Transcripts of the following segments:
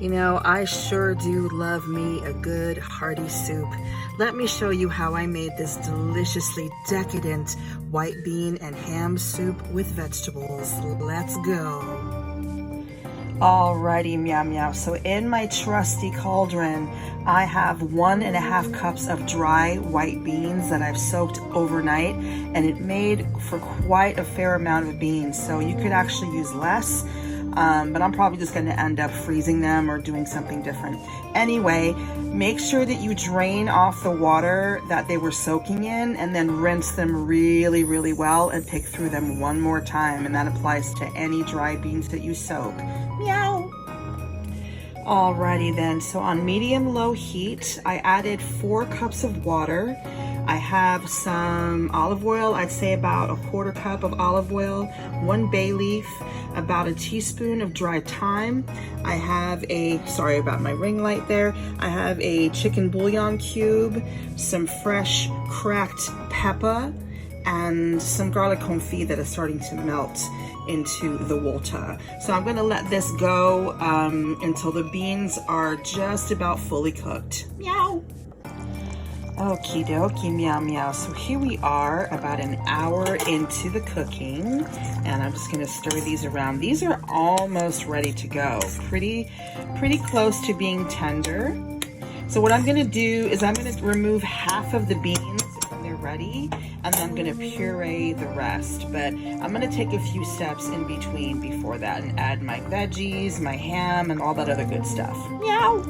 You know, I sure do love me a good hearty soup. Let me show you how I made this deliciously decadent white bean and ham soup with vegetables. Let's go. Alrighty, Meow Meow. So in my trusty cauldron, I have 1.5 cups of dry white beans that I've soaked overnight, and it made for quite a fair amount of beans. So you could actually use less. But I'm probably just going to end up freezing them or doing something different. Anyway, make sure that you drain off the water that they were soaking in and then rinse them really, really well and pick through them one more time. And that applies to any dry beans that you soak. Meow. Alrighty then, so on medium-low heat, I added 4 cups of water. I have some olive oil, I'd say about 1/4 cup of olive oil, 1 bay leaf, about a teaspoon of dry thyme. I have sorry about my ring light there. I have a chicken bouillon cube, some fresh cracked pepper, and some garlic confit that is starting to melt into the water. So I'm gonna let this go until the beans are just about fully cooked. Meow. Okie dokie, Meow Meow. So here we are about an hour into the cooking, and I'm just gonna stir these around. These are almost ready to go. Pretty close to being tender. So what I'm gonna do is I'm gonna remove half of the beans when they're ready, and then I'm gonna puree the rest. But I'm gonna take a few steps in between before that and add my veggies, my ham, and all that other good stuff. Meow!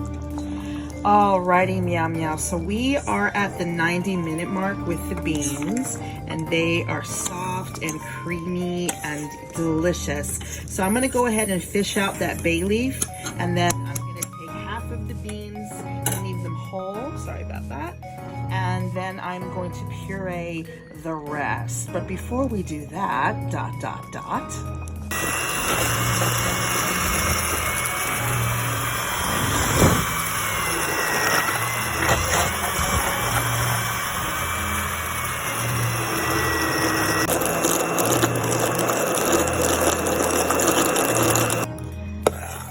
Alrighty, Meow Meow. So we are at the 90-minute mark with the beans, and they are soft and creamy and delicious. So I'm gonna go ahead and fish out that bay leaf, and then I'm gonna take half of the beans and leave them whole. Sorry about that. And then I'm going to puree the rest. But before we do that,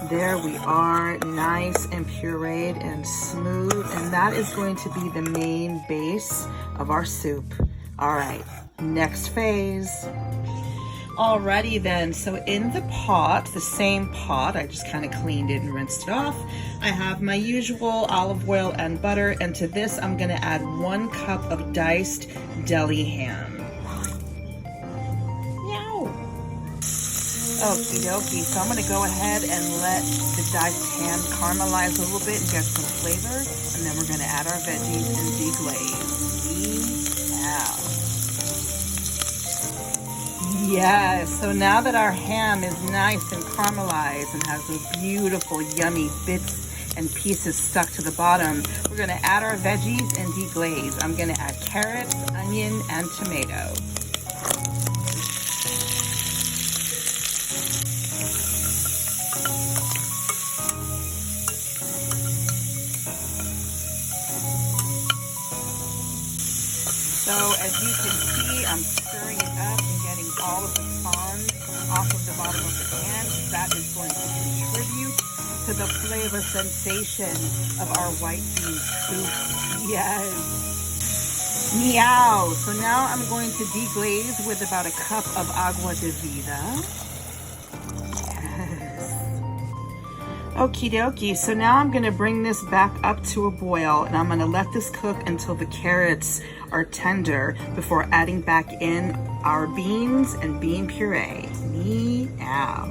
there we are, nice and pureed and smooth, and that is going to be the main base of our soup. All right, next phase. Alrighty then, so in the pot, the same pot, I just kind of cleaned it and rinsed it off. I have my usual olive oil and butter, and to this I'm gonna add 1 cup of diced deli ham. Okie dokie, so I'm going to go ahead and let the diced ham caramelize a little bit and get some flavor, and then we're going to add our veggies and deglaze. Yes, so now that our ham is nice and caramelized and has those beautiful yummy bits and pieces stuck to the bottom, we're going to add our veggies and deglaze. I'm going to add carrots, onion, and tomato. So as you can see, I'm stirring it up and getting all of the fond off of the bottom of the pan. That is going to contribute to the flavor sensation of our white bean soup. Yes. Meow. So now I'm going to deglaze with about 1 cup of agua de vida. Okie dokie, so now I'm gonna bring this back up to a boil, and I'm gonna let this cook until the carrots are tender before adding back in our beans and bean puree. Meow.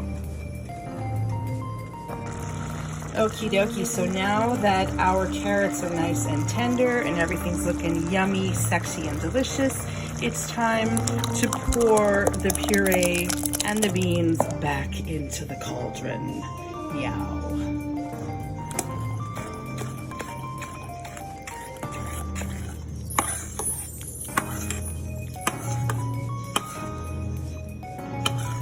Okie dokie, so now that our carrots are nice and tender and everything's looking yummy, sexy, and delicious, it's time to pour the puree and the beans back into the cauldron. Meow.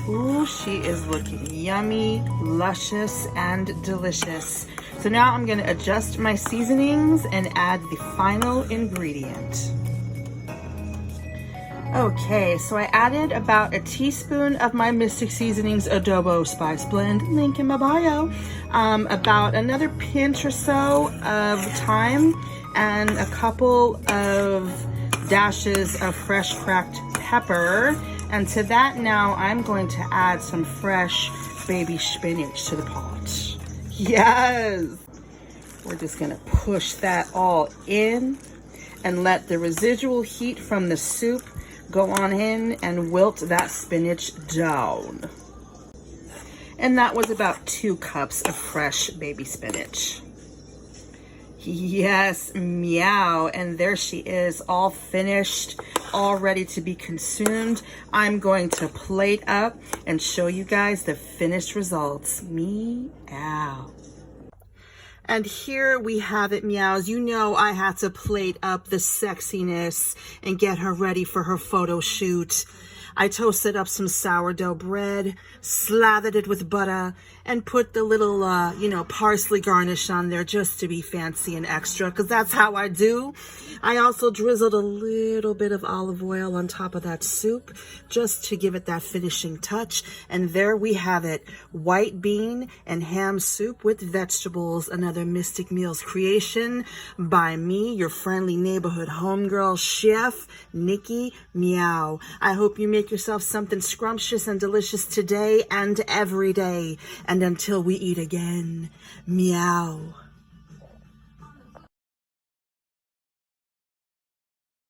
Ooh, she is looking yummy, luscious, and delicious. So now I'm gonna adjust my seasonings and add the final ingredient. Okay, so I added about a teaspoon of my Mystic Seasonings Adobo Spice Blend, link in my bio, about another pinch or so of thyme, and a couple of dashes of fresh cracked pepper. And to that now I'm going to add some fresh baby spinach to the pot. Yes! We're just gonna push that all in and let the residual heat from the soup go on in and wilt that spinach down. And that was about 2 cups of fresh baby spinach. Yes, meow. And there she is, all finished, all ready to be consumed. I'm going to plate up and show you guys the finished results. Meow. And here we have it, meows. You know I had to plate up the sexiness and get her ready for her photo shoot. I toasted up some sourdough bread, slathered it with butter, and put the little, parsley garnish on there just to be fancy and extra, because that's how I do. I also drizzled a little bit of olive oil on top of that soup just to give it that finishing touch. And there we have it, white bean and ham soup with vegetables, another Mystic Meals creation by me, your friendly neighborhood homegirl chef, Nikki. Meow. I hope you make yourself something scrumptious and delicious today and every day. And until we eat again, meow.